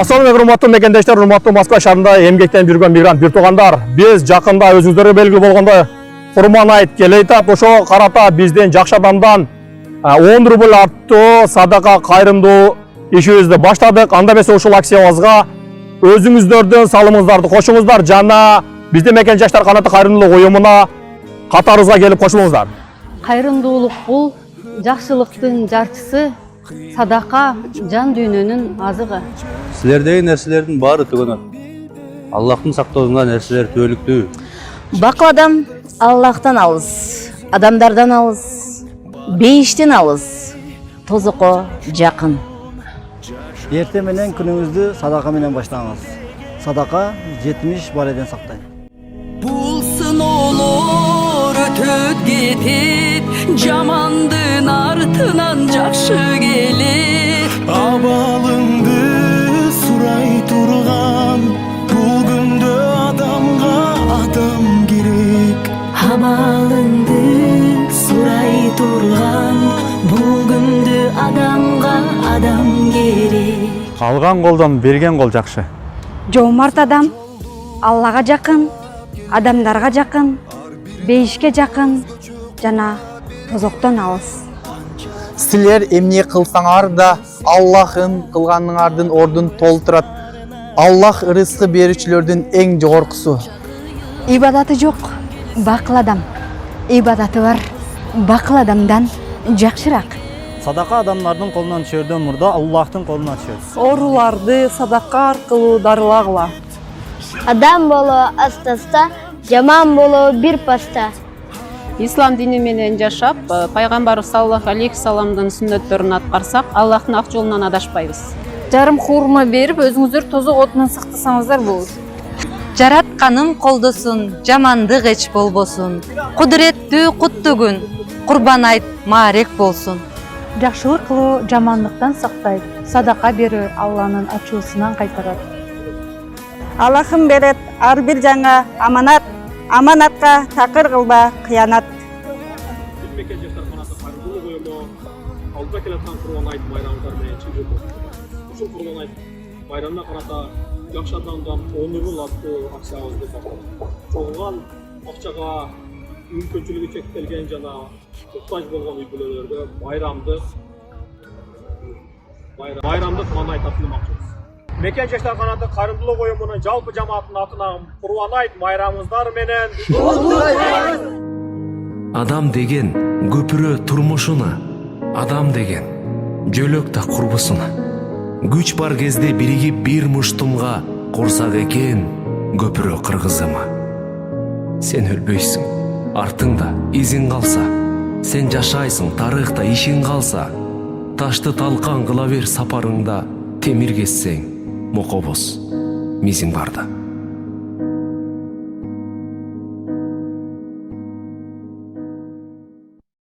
Assalamu урматтуу мекендештер, урматтуу Москва шаарында эмгектенип жүргөн мигрант бир туугандар. Биз жакында өзүңүздөргө белгилүү болгондой Курман айт келе атат. Ошо карата бизден жакшы адамдан 10 рубль аттуу садака кайрымдуу ишибизди баштадык. Анда эмесе ушул акциябызга өзүңүздөрдүн салымыңыздарды кошуңуздар жана биздин мекен жаштар канаты кайрымдуулук уюмуна катарыбызга келип кошулуңуздар. Кайрымдуулук бул жакшылыктын жарчысы, садака жан дүйнөнүн азыгы. Силердеги нерселердин баары түгөнөт. Аллахтын сактоосунда нерселер түбөлүктүү. Бакладам Аллахтан алыс, адамдардан алыс, бейиштен алыс, тозокко жакын. Эрте менен күнүңүздү садака менен баштаңыз. Садака 70 бареден сактайт. Булсын олор өтөт кетет, жамандын артынан жакшы келет. Абалыңды сурай турган, бул күндө адамга адам керек. Абалыңды сурай турган, бул күндө адамга адам керек. Алган колдон берген кол жакшы. Жоомарт адам Аллага жакын, адамдарга жакын, бейишке жакын жана тозоктон алыс. Силер эмне кылсаңар да Аллахын кылганыңардын ордун толтурат. Аллах рызкы берүүчүлөрдүн эң жогоркусу. Ибадаты жок, бакыл адам. Ибадаты бар, бакыл адамдан жакшыраак. Садака адамдардын колунан түшөрдөн мурда Аллахтын колуна түшөт. Ооруларды садака аркылуу дарылагыла. Адам болуу аста-аста, жаман болуу бир паста. Ислам дини менен жашап, пайгамбарыбыз саллаллаху алейхи саламдын сүннөттөрүн аткарсак, Аллахтын ак жолунан адашпайбыз. Жарым хурма берип, өзүңүздөр тозок отунан сактасаңыздар болот. Жаратканым колдосун, жамандык эч болбосун. Кудуреттүү куттуу күн, Курбан айт маарек болсун. Жакшылык кылуу жамандыктан сактайт, садака берүү Алланын ачуусунан кайтарат. Аллахым берет ар бир жаңа аманат, аманатка такыр кылба кыянат. Мекен жаштар канаты кайрымдуулук уюму алдыда келаткан Курман айт байрамыңыздар менен чыгып жатат. Ушул Курман айт байрамына карата жакшы адамдан 10 рубль аттуу акциябызды баштадык. Чогулган акчага мүмкүнчүлүгү чектелген жана муктаж болгон үй бүлөлөргө байрамдык мана тапшырмакчыбыз. Мекен жаштар канаты кайрымдуулук уюмунун жалпы жамаатынын атынан Курман айт байрамыңыздар менен Адам деген көпүрө турмушуна, адам деген жөлөк да курбусуна. Күч бар кезде биригип бир муштумга курсак экен көпүрө кыргызыма. Сен өлбөйсүң, артыңда изиң калса, сен жашайсың, тарыхта ишиң калса. Ташты талкан кыла бер сапарыңда, темир кессең, мокобоз мизиң барда.